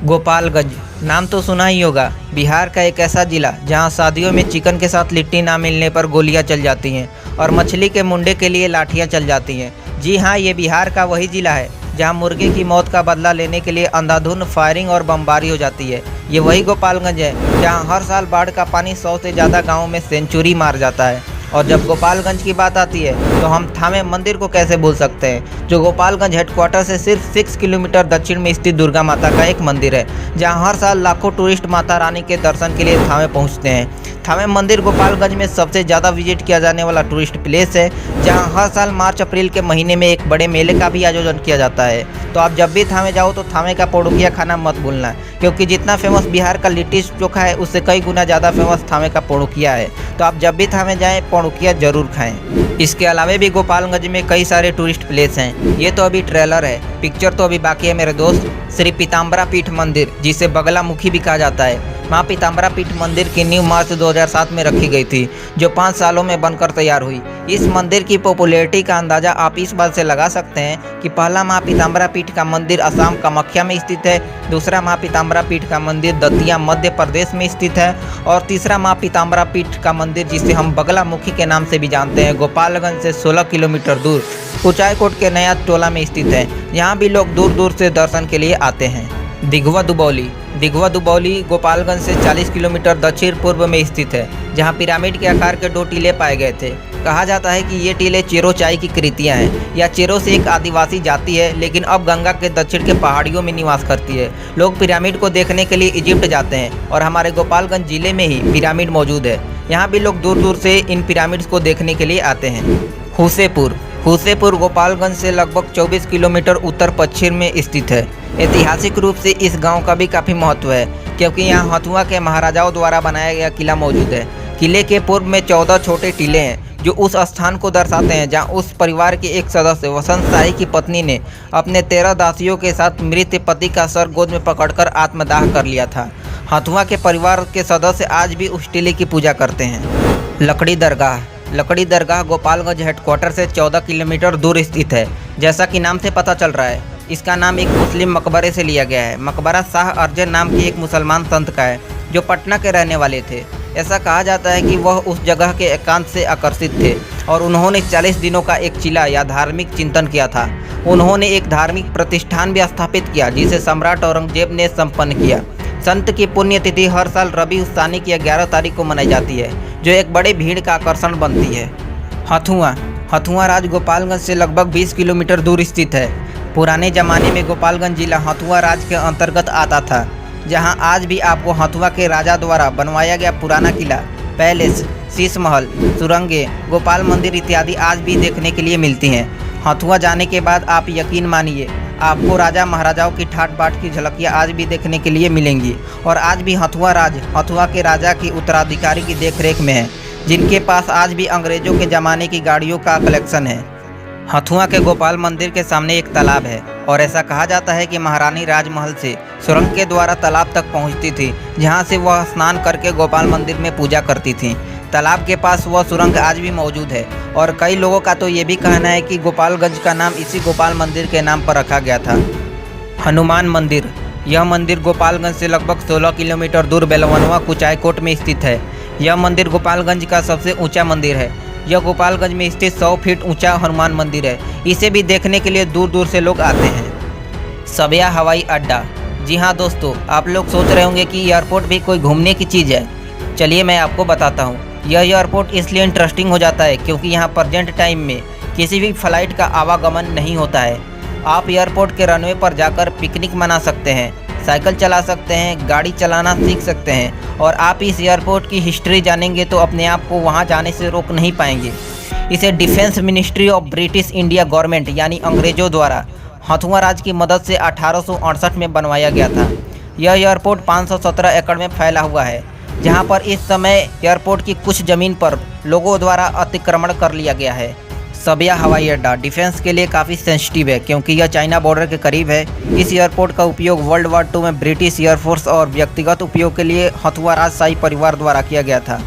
गोपालगंज नाम तो सुना ही होगा। बिहार का एक ऐसा जिला जहां शादियों में चिकन के साथ लिट्टी ना मिलने पर गोलियां चल जाती हैं और मछली के मुंडे के लिए लाठियां चल जाती हैं। जी हां, ये बिहार का वही जिला है जहां मुर्गे की मौत का बदला लेने के लिए अंधाधुंध फायरिंग और बमबारी हो जाती है। ये वही गोपालगंज है जहां हर साल बाढ़ का पानी 100 से ज़्यादा गाँवों में सेंचुरी मार जाता है। और जब गोपालगंज की बात आती है तो हम थामे मंदिर को कैसे भूल सकते हैं, जो गोपालगंज हेडक्वार्टर से सिर्फ 6 किलोमीटर दक्षिण में स्थित दुर्गा माता का एक मंदिर है, जहां हर साल लाखों टूरिस्ट माता रानी के दर्शन के लिए थामे पहुंचते हैं। थामे मंदिर गोपालगंज में सबसे ज़्यादा विजिट किया जाने वाला टूरिस्ट प्लेस है, जहां हर साल मार्च अप्रैल के महीने में एक बड़े मेले का भी आयोजन किया जाता है। तो आप जब भी थामे जाओ तो थामे का पोड़ुकिया खाना मत भूलना, क्योंकि जितना फेमस बिहार का लिट्टी चोखा है उससे कई गुना ज़्यादा फेमस थामे का पोड़ुकिया है। तो आप जब भी थामे जाएँ पोड़ुकिया जरूर खाएं। इसके अलावा भी गोपालगंज में कई सारे टूरिस्ट प्लेस हैं। ये तो अभी ट्रेलर है, पिक्चर तो अभी बाकी है मेरे दोस्त। श्री पीताम्बरा पीठ मंदिर, जिसे बगलामुखी भी कहा जाता है, माँ पीताम्बरा पीठ मंदिर की नींव मार्च 2007 में रखी गई थी, जो 5 सालों में बनकर तैयार हुई। इस मंदिर की पॉपुलैरिटी का अंदाज़ा आप इस बात से लगा सकते हैं कि पहला माँ पीताम्बरा पीठ का मंदिर असम कामाख्या में स्थित है, दूसरा माँ पीताम्बरा पीठ का मंदिर दतिया मध्य प्रदेश में स्थित है, और तीसरा माँ पीताम्बरा पीठ का मंदिर, जिसे हम बगलामुखी के नाम से भी जानते हैं, गोपालगंज से 16 किलोमीटर दूर कुचायकोट के नया टोला में स्थित है। यहाँ भी लोग दूर दूर से दर्शन के लिए आते हैं। दिघवा दुबौली गोपालगंज से 40 किलोमीटर दक्षिण पूर्व में स्थित है, जहाँ पिरामिड के आकार के 2 टीले पाए गए थे। कहा जाता है कि ये टीले चेरो चाई की कृतियाँ हैं। यह चेरो से एक आदिवासी जाति है, लेकिन अब गंगा के दक्षिण के पहाड़ियों में निवास करती है। लोग पिरामिड को देखने के लिए इजिप्ट जाते हैं और हमारे गोपालगंज जिले में ही पिरामिड मौजूद है। यहाँ भी लोग दूर दूर से इन पिरामिड्स को देखने के लिए आते हैं। हुसेपुर गोपालगंज से लगभग 24 किलोमीटर उत्तर पश्चिम में स्थित है। ऐतिहासिक रूप से इस गांव का भी काफ़ी महत्व है, क्योंकि यहाँ हथुआ के महाराजाओं द्वारा बनाया गया किला मौजूद है। किले के पूर्व में 14 छोटे टीले हैं, जो उस स्थान को दर्शाते हैं जहाँ उस परिवार के एक सदस्य वसंत शाही की पत्नी ने अपने 13 दासियों के साथ मृत पति का सर गोद में पकड़कर आत्मदाह कर लिया था। हथुआ के परिवार के सदस्य आज भी उस टीले की पूजा करते हैं। लकड़ी दरगाह गोपालगंज हेडक्वार्टर से 14 किलोमीटर दूर स्थित है। जैसा कि नाम से पता चल रहा है, इसका नाम एक मुस्लिम मकबरे से लिया गया है। मकबरा शाह अर्जन नाम के एक मुसलमान संत का है, जो पटना के रहने वाले थे। ऐसा कहा जाता है कि वह उस जगह के एकांत से आकर्षित थे और उन्होंने 40 दिनों का एक चिला या धार्मिक चिंतन किया था। उन्होंने एक धार्मिक प्रतिष्ठान भी स्थापित किया, जिसे सम्राट औरंगजेब ने संपन्न किया। संत की पुण्यतिथि हर साल रबी उस्तानी की 11 तारीख को मनाई जाती है, जो एक बड़े भीड़ का आकर्षण बनती है। हथुआ राज गोपालगंज से लगभग 20 किलोमीटर दूर स्थित है। पुराने ज़माने में गोपालगंज जिला हथुआ राज के अंतर्गत आता था, जहां आज भी आपको हथुआ के राजा द्वारा बनवाया गया पुराना किला, पैलेस, शीश महल, सुरंगें, गोपाल मंदिर इत्यादि आज भी देखने के लिए मिलती हैं। हथुआ जाने के बाद आप यकीन मानिए, आपको राजा महाराजाओं की ठाट बाट की झलकियाँ आज भी देखने के लिए मिलेंगी। और आज भी हथुआ राज हथुआ के राजा की उत्तराधिकारी की देखरेख में है, जिनके पास आज भी अंग्रेजों के ज़माने की गाड़ियों का कलेक्शन है। हथुआ के गोपाल मंदिर के सामने एक तालाब है, और ऐसा कहा जाता है कि महारानी राजमहल से सुरंग के द्वारा तालाब तक पहुंचती थी, जहां से वह स्नान करके गोपाल मंदिर में पूजा करती थी। तालाब के पास वह सुरंग आज भी मौजूद है, और कई लोगों का तो ये भी कहना है कि गोपालगंज का नाम इसी गोपाल मंदिर के नाम पर रखा गया था। हनुमान मंदिर, यह मंदिर गोपालगंज से लगभग 16 किलोमीटर दूर बेलवनवा कुचायकोट में स्थित है। यह मंदिर गोपालगंज का सबसे ऊंचा मंदिर है। यह गोपालगंज में स्थित 100 फीट ऊंचा हनुमान मंदिर है। इसे भी देखने के लिए दूर दूर से लोग आते हैं। सबिया हवाई अड्डा, जी हाँ दोस्तों, आप लोग सोच रहे होंगे कि एयरपोर्ट भी कोई घूमने की चीज़ है। चलिए मैं आपको बताता हूँ। यह एयरपोर्ट इसलिए इंटरेस्टिंग हो जाता है क्योंकि यहाँ प्रेजेंट टाइम में किसी भी फ्लाइट का आवागमन नहीं होता है। आप एयरपोर्ट के रनवे पर जाकर पिकनिक मना सकते हैं, साइकिल चला सकते हैं, गाड़ी चलाना सीख सकते हैं, और आप इस एयरपोर्ट की हिस्ट्री जानेंगे तो अपने आप को वहाँ जाने से रोक नहीं पाएंगे। इसे defence ministry of British India government यानी अंग्रेजों द्वारा हथुआ राज की मदद से 1868 में बनवाया गया था। यह एयरपोर्ट 517 एकड़ में फैला हुआ है, जहां पर इस समय एयरपोर्ट की कुछ ज़मीन पर लोगों द्वारा अतिक्रमण कर लिया गया है। सबिया हवाई अड्डा डिफेंस के लिए काफ़ी सेंसिटिव है, क्योंकि यह चाइना बॉर्डर के करीब है। इस एयरपोर्ट का उपयोग वर्ल्ड वार 2 में ब्रिटिश एयरफोर्स और व्यक्तिगत उपयोग के लिए हथुआ राजशाही परिवार द्वारा किया गया था।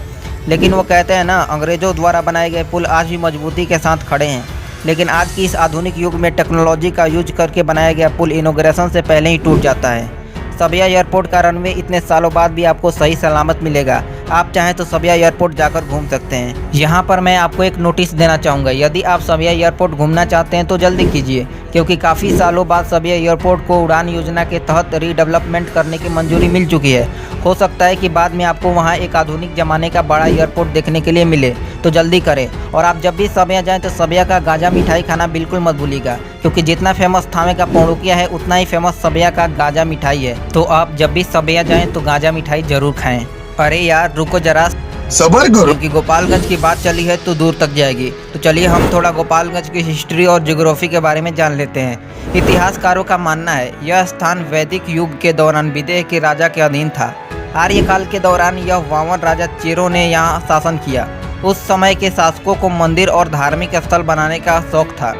लेकिन वो कहते हैं ना, अंग्रेज़ों द्वारा बनाए गए पुल आज भी मजबूती के साथ खड़े हैं। लेकिन आज की इस आधुनिक युग में टेक्नोलॉजी का यूज करके बनाया गया पुल इनॉग्रेशन से पहले ही टूट जाता है। सबिया एयरपोर्ट का रनवे इतने सालों बाद भी आपको सही सलामत मिलेगा। आप चाहें तो सबिया एयरपोर्ट जाकर घूम सकते हैं। यहाँ पर मैं आपको एक नोटिस देना चाहूँगा, यदि आप सबिया एयरपोर्ट घूमना चाहते हैं तो जल्दी कीजिए, क्योंकि काफ़ी सालों बाद सबिया एयरपोर्ट को उड़ान योजना के तहत रीडेवलपमेंट करने की मंजूरी मिल चुकी है। हो सकता है कि बाद में आपको वहाँ एक आधुनिक ज़माने का बड़ा एयरपोर्ट देखने के लिए मिले, तो जल्दी करें। और आप जब भी सबिया जाएँ तो सबिया का गाजा मिठाई खाना बिल्कुल मत भूलिएगा, क्योंकि जितना फेमस थावे का पौड़ुकिया है उतना ही फेमस सबिया का गाजा मिठाई है। तो आप जब भी सबिया जाएं तो गाजा मिठाई जरूर खाएं। अरे यार रुको जरा, सबर करो, क्योंकि गोपालगंज की बात चली है तो दूर तक जाएगी। तो चलिए हम थोड़ा गोपालगंज की हिस्ट्री और ज्योग्राफी के बारे में जान लेते हैं। इतिहासकारों का मानना है यह स्थान वैदिक युग के दौरान विदेह के राजा के अधीन था। आर्यकाल के दौरान यह वामन राजा चेरो ने यहाँ शासन किया। उस समय के शासकों को मंदिर और धार्मिक स्थल बनाने का शौक था।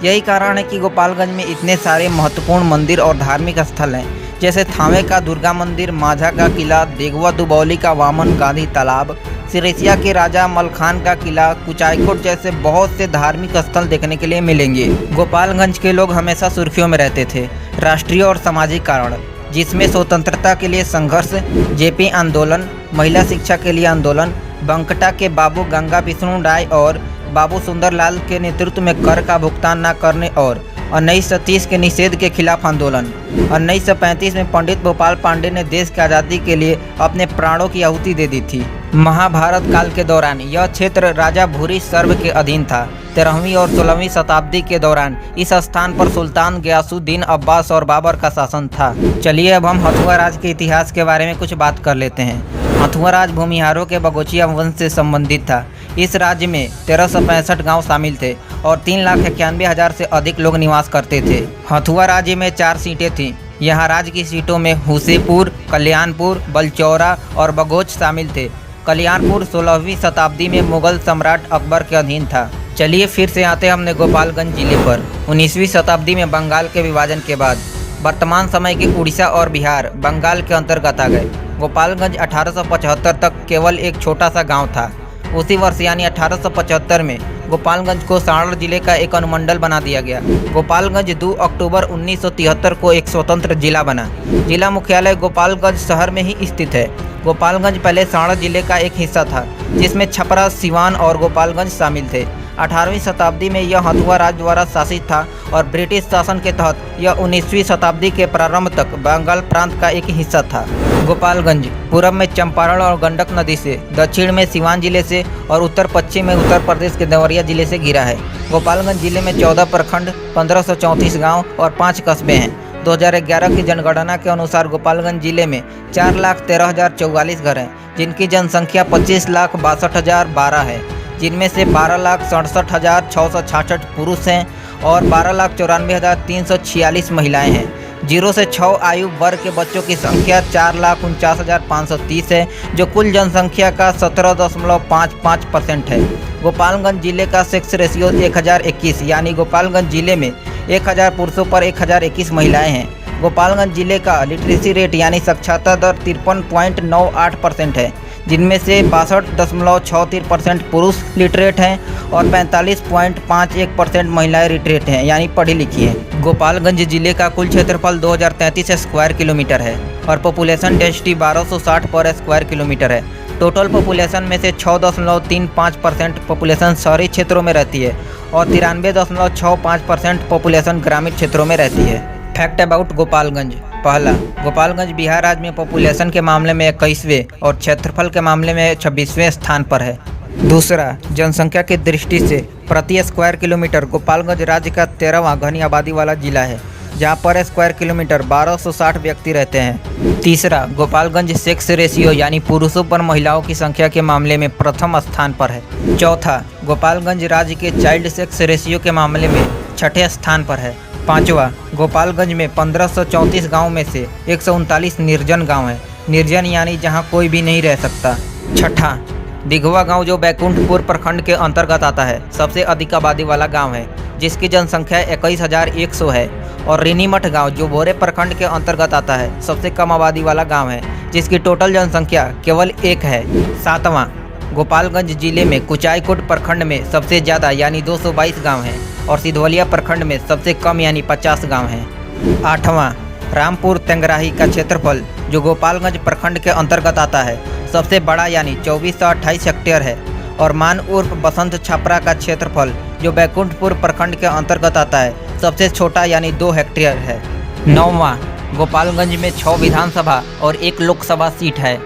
यही कारण है कि गोपालगंज में इतने सारे महत्वपूर्ण मंदिर और धार्मिक स्थल हैं, जैसे थावे का दुर्गा मंदिर, माझा का किला, देगवा दुबौली का वामन गांधी तालाब, सिरसिया के राजा मलखान का किला, कुचायकोट जैसे बहुत से धार्मिक स्थल देखने के लिए मिलेंगे। गोपालगंज के लोग हमेशा सुर्खियों में रहते थे। राष्ट्रीय और सामाजिक कारण, जिसमें स्वतंत्रता के लिए संघर्ष, जेपी आंदोलन, महिला शिक्षा के लिए आंदोलन, बंकटा के बाबू गंगा विष्णु राय और बाबू सुंदरलाल के नेतृत्व में कर का भुगतान न करने और 1930 के निषेध के खिलाफ आंदोलन। 1935 में पंडित भोपाल पांडे ने देश की आज़ादी के लिए अपने प्राणों की आहुति दे दी थी। महाभारत काल के दौरान यह क्षेत्र राजा भूरी सर्व के अधीन था। 13वीं और 16वीं शताब्दी के दौरान इस स्थान पर सुल्तान गयासुद्दीन अब्बास और बाबर का शासन था। चलिए अब हम हथुआ राज के इतिहास के बारे में कुछ बात कर लेते हैं। हथुआ राज भूमिहारों के बगोचिया वंश से संबंधित था। इस राज्य में 1365 गांव शामिल थे और 3,91,000 से अधिक लोग निवास करते थे। हथुआ राज्य में 4 सीटें थीं। यहाँ राज्य की सीटों में हुसेपुर, कल्याणपुर, बलचौरा और बगोच शामिल थे। कल्याणपुर 16वीं शताब्दी में मुगल सम्राट अकबर के अधीन था। चलिए फिर से आते हैं हमने गोपालगंज जिले पर। 19वीं शताब्दी में बंगाल के विभाजन के बाद वर्तमान समय के उड़ीसा और बिहार बंगाल के अंतर्गत आ गए। गोपालगंज 1875 तक केवल एक छोटा सा गांव था। उसी वर्ष यानी 1875 में गोपालगंज को सारण जिले का एक अनुमंडल बना दिया गया। गोपालगंज 2 अक्टूबर 1973 को एक स्वतंत्र जिला बना। जिला मुख्यालय गोपालगंज शहर में ही स्थित है। गोपालगंज पहले सारण जिले का एक हिस्सा था, जिसमें छपरा, सिवान और गोपालगंज शामिल थे। 18वीं शताब्दी में यह हथुआ राज द्वारा शासित था और ब्रिटिश शासन के तहत यह 19वीं शताब्दी के प्रारंभ तक बंगाल प्रांत का एक हिस्सा था। गोपालगंज पूर्व में चंपारण और गंडक नदी से, दक्षिण में सिवान जिले से और उत्तर पश्चिम में उत्तर प्रदेश के देवरिया जिले से घिरा है। गोपालगंज जिले में 14 प्रखंड, 1534 गाँव और 5 कस्बे हैं। 2011 की जनगणना के अनुसार गोपालगंज जिले में 4,13,044 घर हैं, जिनकी जनसंख्या 25,62,012 है, जिनमें से 12,67,666 पुरुष हैं और 12,94,346 महिलाएं हैं। 0 से 6 आयु वर्ग के बच्चों की संख्या 4,49,530 है, जो कुल जनसंख्या का 17.55% है। गोपालगंज जिले का सेक्स रेशियो 1021, यानी गोपालगंज जिले में 1000 पुरुषों पर 1021 महिलाएं हैं। गोपालगंज जिले का लिटरेसी रेट यानी साक्षरता दर 53.98% है, जिनमें से 62.63% पुरुष लिटरेट हैं और 45.51% महिलाएं लिटरेट हैं, यानी पढ़ी लिखी हैं। गोपालगंज जिले का कुल क्षेत्रफल 2033 स्क्वायर किलोमीटर है और पॉपुलेशन डेंसिटी 1260 पर स्क्वायर किलोमीटर है। टोटल पॉपुलेशन में से 6.35% पॉपुलेशन शहरी क्षेत्रों में रहती है और 93.65% पॉपुलेशन ग्रामीण क्षेत्रों में रहती है। Fact about Gopalganj. पहला, गोपालगंज बिहार राज्य में पॉपुलेशन के मामले में 21वें और क्षेत्रफल के मामले में 26वें स्थान पर है। दूसरा, जनसंख्या की दृष्टि से प्रति स्क्वायर किलोमीटर गोपालगंज राज्य का 13वां घनी आबादी वाला जिला है, जहां पर स्क्वायर किलोमीटर 1260 व्यक्ति रहते हैं। तीसरा, गोपालगंज सेक्स रेशियो यानी पुरुषों पर महिलाओं की संख्या के मामले में प्रथम स्थान पर है। चौथा, गोपालगंज राज्य के चाइल्ड सेक्स रेशियो के मामले में 6ठे स्थान पर है। पाँचवा, गोपालगंज में 1534 गाँव में से 139 निर्जन गाँव हैं। निर्जन यानी जहाँ कोई भी नहीं रह सकता। छठा, दिघवा गांव जो बैकुंठपुर प्रखंड के अंतर्गत आता है, सबसे अधिक आबादी वाला गांव है, जिसकी जनसंख्या 21,100 है। और रेनीमठ गांव जो भोरे प्रखंड के अंतर्गत आता है, सबसे कम आबादी वाला गांव है, जिसकी टोटल जनसंख्या केवल 1 है। सातवां, गोपालगंज जिले में कुचायकोट प्रखंड में सबसे ज़्यादा यानी 222 गाँव हैं और सिधवलिया प्रखंड में सबसे कम यानी 50 गाँव हैं। आठवां, रामपुर तेंगराही का क्षेत्रफल जो गोपालगंज प्रखंड के अंतर्गत आता है सबसे बड़ा यानी 2428 हेक्टेयर है और मान उर्फ बसंत छपरा का क्षेत्रफल जो बैकुंठपुर प्रखंड के अंतर्गत आता है सबसे छोटा यानी 2 हेक्टेयर है। 9वां, गोपालगंज में 6 विधानसभा और 1 लोकसभा सीट है।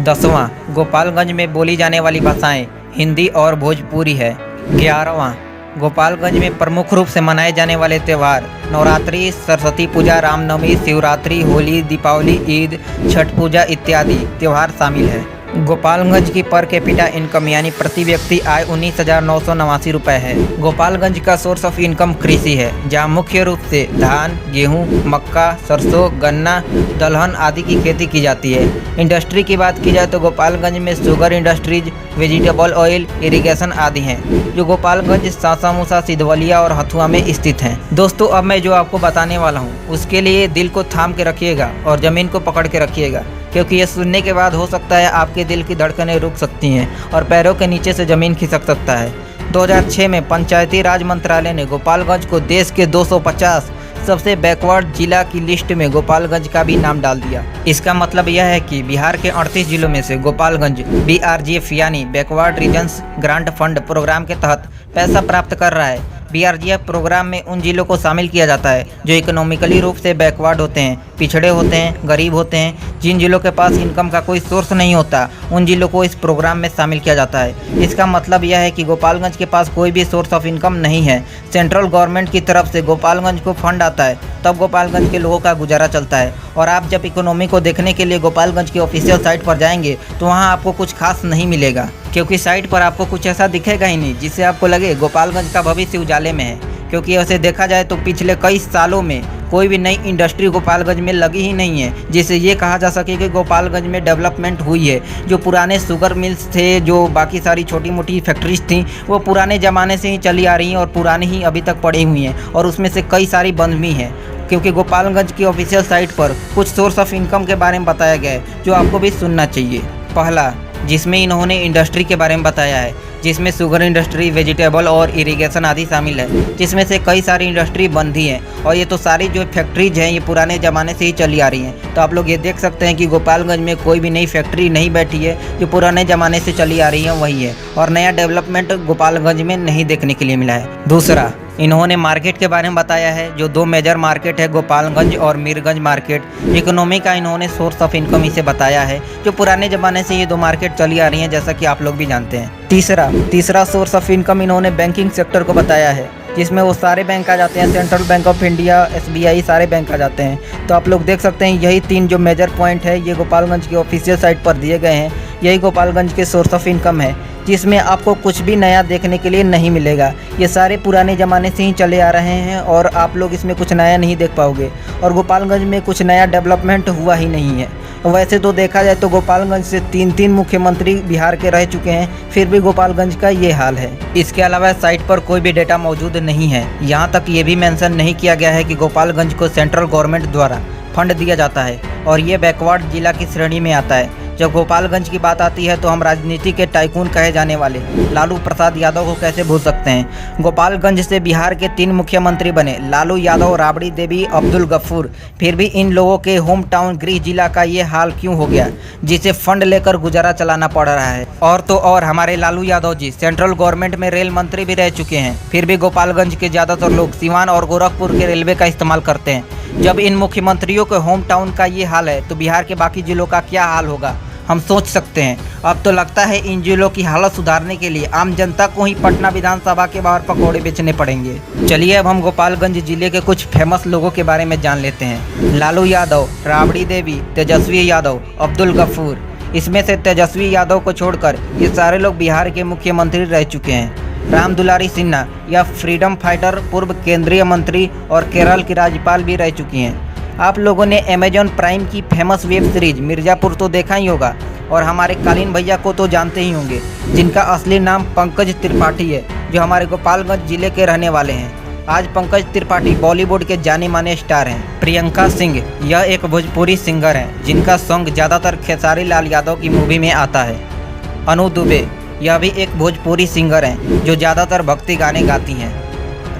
10वां, गोपालगंज में बोली जाने वाली भाषाएं हिंदी और भोजपुरी है। 11वां, गोपालगंज में प्रमुख रूप से मनाए जाने वाले त्यौहार नवरात्रि, सरस्वती पूजा, रामनवमी, शिवरात्रि, होली, दीपावली, ईद, छठ पूजा इत्यादि त्यौहार शामिल है। गोपालगंज की पर कैपिटा इनकम यानी प्रति व्यक्ति आय 19,989 रुपये है। गोपालगंज का सोर्स ऑफ इनकम कृषि है, जहां मुख्य रूप से धान, गेहूं, मक्का, सरसों, गन्ना, दलहन आदि की खेती की जाती है। इंडस्ट्री की बात की जाए तो गोपालगंज में sugar industries, vegetable oil, irrigation आदि हैं, जो गोपालगंज, सासामूसा, सिधवलिया और हथुआ में स्थित हैं। दोस्तों, अब मैं जो आपको बताने वाला हूँ उसके लिए दिल को थाम के रखिएगा और ज़मीन को पकड़ के रखिएगा, क्योंकि ये सुनने के बाद हो सकता है आपके दिल की धड़कनें रुक सकती हैं और पैरों के नीचे से ज़मीन खिसक सकता है। 2006 में पंचायती राज मंत्रालय ने गोपालगंज को देश के 250 सबसे बैकवर्ड जिला की लिस्ट में गोपालगंज का भी नाम डाल दिया। इसका मतलब यह है कि बिहार के 38 जिलों में से गोपालगंज BRGF यानी backward regions grant fund programme के तहत पैसा प्राप्त कर रहा है। BRGF प्रोग्राम में उन जिलों को शामिल किया जाता है जो इकोनॉमिकली रूप से बैकवर्ड होते हैं, पिछड़े होते हैं, गरीब होते हैं। जिन जिलों के पास इनकम का कोई सोर्स नहीं होता उन जिलों को इस प्रोग्राम में शामिल किया जाता है। इसका मतलब यह है कि गोपालगंज के पास कोई भी सोर्स ऑफ इनकम नहीं है, सेंट्रल गवर्नमेंट की तरफ से गोपालगंज को फंड आता है, तब गोपालगंज के लोगों का गुजारा चलता है। और आप जब इकोनॉमी को देखने के लिए गोपालगंज की ऑफिशियल साइट पर जाएंगे तो वहाँ आपको कुछ खास नहीं मिलेगा, क्योंकि साइट पर आपको कुछ ऐसा दिखेगा ही नहीं जिससे आपको लगे गोपालगंज का भविष्य उजाले में है। क्योंकि वैसे देखा जाए तो पिछले कई सालों में कोई भी नई इंडस्ट्री गोपालगंज में लगी ही नहीं है जिससे ये कहा जा सके कि गोपालगंज में डेवलपमेंट हुई है। जो पुराने शुगर मिल्स थे, जो बाकी सारी छोटी मोटी फैक्ट्रीज थी, वो पुराने ज़माने से ही चली आ रही हैं और पुरानी ही अभी तक पड़ी हुई हैं और उसमें से कई सारी बंद भी हैं। क्योंकि गोपालगंज की ऑफिशियल साइट पर कुछ सोर्स ऑफ इनकम के बारे में बताया गया है जो आपको भी सुनना चाहिए। पहला, जिसमें इन्होंने इंडस्ट्री के बारे में बताया है, जिसमें शुगर इंडस्ट्री, वेजिटेबल और इरिगेशन आदि शामिल है, जिसमें से कई सारी इंडस्ट्री बंद ही हैं और ये तो सारी जो फैक्ट्रीज हैं ये पुराने ज़माने से ही चली आ रही हैं। तो आप लोग ये देख सकते हैं कि गोपालगंज में कोई भी नई फैक्ट्री नहीं बैठी है, जो पुराने ज़माने से चली आ रही है वही है और नया डेवलपमेंट गोपालगंज में नहीं देखने के लिए मिला है। दूसरा, इन्होंने मार्केट के बारे में बताया है, जो 2 मेजर मार्केट है, गोपालगंज और मीरगंज मार्केट। इकोनॉमी का इन्होंने सोर्स ऑफ इनकम इसे बताया है, जो पुराने ज़माने से ये 2 मार्केट चली आ रही हैं, जैसा कि आप लोग भी जानते हैं। तीसरा सोर्स ऑफ इनकम इन्होंने बैंकिंग सेक्टर को बताया है, जिसमें वो सारे बैंक आ जाते हैं, central bank of India, SBI, सारे बैंक आ जाते हैं। तो आप लोग देख सकते हैं यही 3 जो मेजर पॉइंट है ये गोपालगंज की ऑफिशियल साइट पर दिए गए हैं। यही गोपालगंज के सोर्स ऑफ इनकम है, जिसमें आपको कुछ भी नया देखने के लिए नहीं मिलेगा। ये सारे पुराने ज़माने से ही चले आ रहे हैं और आप लोग इसमें कुछ नया नहीं देख पाओगे और गोपालगंज में कुछ नया डेवलपमेंट हुआ ही नहीं है। वैसे तो देखा जाए तो गोपालगंज से 3 मुख्यमंत्री बिहार के रह चुके हैं, फिर भी गोपालगंज का ये हाल है। इसके अलावा साइट पर कोई भी डेटा मौजूद नहीं है। यहाँ तक ये भी मेंशन नहीं किया गया है कि गोपालगंज को सेंट्रल गवर्नमेंट द्वारा फंड दिया जाता है और ये बैकवर्ड जिला की श्रेणी में आता है। जब गोपालगंज की बात आती है तो हम राजनीति के टाइकून कहे जाने वाले लालू प्रसाद यादव को कैसे भूल सकते हैं। गोपालगंज से बिहार के 3 मुख्यमंत्री बने, लालू यादव, राबड़ी देवी, अब्दुल गफूर। फिर भी इन लोगों के होम टाउन गृह जिला का ये हाल क्यों हो गया, जिसे फंड लेकर गुजारा चलाना पड़ रहा है। और तो और हमारे लालू यादव जी सेंट्रल गवर्नमेंट में रेल मंत्री भी रह चुके हैं, फिर भी गोपालगंज के ज़्यादातर लोग सीवान और गोरखपुर के रेलवे का इस्तेमाल करते हैं। जब इन मुख्यमंत्रियों के होम टाउन का ये हाल है तो बिहार के बाकी जिलों का क्या हाल होगा, हम सोच सकते हैं। अब तो लगता है इन जिलों की हालत सुधारने के लिए आम जनता को ही पटना विधानसभा के बाहर पकौड़े बेचने पड़ेंगे। चलिए अब हम गोपालगंज जिले के कुछ फेमस लोगों के बारे में जान लेते हैं। लालू यादव, राबड़ी देवी, तेजस्वी यादव, अब्दुल गफूर। इसमें से तेजस्वी यादव को छोड़कर ये सारे लोग बिहार के मुख्यमंत्री रह चुके हैं। राम दुलारी सिन्हा या फ्रीडम फाइटर पूर्व केंद्रीय मंत्री और केरल की राज्यपाल भी रह चुकी हैं। आप लोगों ने अमेजॉन प्राइम की फेमस वेब सीरीज मिर्ज़ापुर तो देखा ही होगा और हमारे कालीन भैया को तो जानते ही होंगे, जिनका असली नाम पंकज त्रिपाठी है, जो हमारे गोपालगंज जिले के रहने वाले हैं। आज पंकज त्रिपाठी बॉलीवुड के जाने माने स्टार हैं। प्रियंका सिंह यह एक भोजपुरी सिंगर हैं, जिनका सॉन्ग ज़्यादातर खेसारी लाल यादव की मूवी में आता है। अनु दुबे यह भी एक भोजपुरी सिंगर हैं, जो ज़्यादातर भक्ति गाने गाती हैं।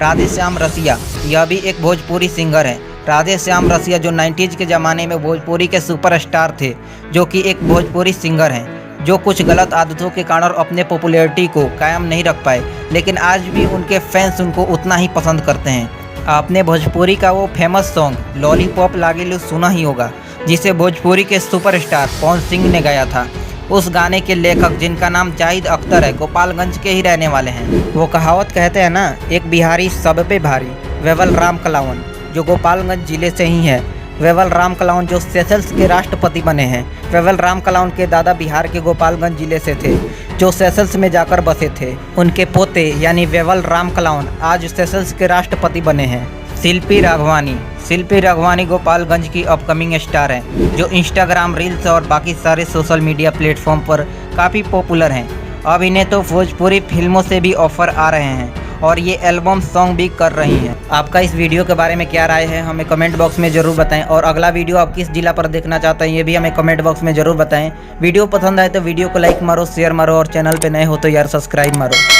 राधेश्याम रसिया यह भी एक भोजपुरी सिंगर हैं। राधे श्याम रसिया जो 90s के ज़माने में भोजपुरी के सुपरस्टार थे, जो कि एक भोजपुरी सिंगर हैं, जो कुछ गलत आदतों के कारण अपने पॉपुलैरिटी को कायम नहीं रख पाए, लेकिन आज भी उनके फैंस उनको उतना ही पसंद करते हैं। आपने भोजपुरी का वो फेमस सॉन्ग लॉलीपॉप लागेलू सुना ही होगा, जिसे भोजपुरी के सुपरस्टार पवन सिंह ने गाया था। उस गाने के लेखक, जिनका नाम जाहिद अख्तर है, गोपालगंज के ही रहने वाले हैं। वो कहावत कहते हैं ना, एक बिहारी सब पे भारी। वेवल राम कलावन जो गोपालगंज जिले से ही है। वेवल राम कलावन जो सेशल्स के राष्ट्रपति बने हैं। वेवल राम कलावन के दादा बिहार के गोपालगंज जिले से थे, जो सेशल्स में जाकर बसे थे। उनके पोते यानी वेवल राम कलावन आज सेशल्स के राष्ट्रपति बने हैं। शिल्पी राघवानी गोपालगंज की अपकमिंग स्टार हैं, जो इंस्टाग्राम रील्स और बाकी सारे सोशल मीडिया प्लेटफॉर्म पर काफ़ी पॉपुलर हैं। अब इन्हें तो भोजपुरी फिल्मों से भी ऑफर आ रहे हैं और ये एल्बम सॉन्ग भी कर रही हैं। आपका इस वीडियो के बारे में क्या राय है, हमें कमेंट बॉक्स में ज़रूर बताएं। और अगला वीडियो आप किस जिला पर देखना चाहते हैं, ये भी हमें कमेंट बॉक्स में ज़रूर बताएं। वीडियो पसंद आए तो वीडियो को लाइक मारो, शेयर मारो और चैनल पर नए हो तो यार सब्सक्राइब मारो।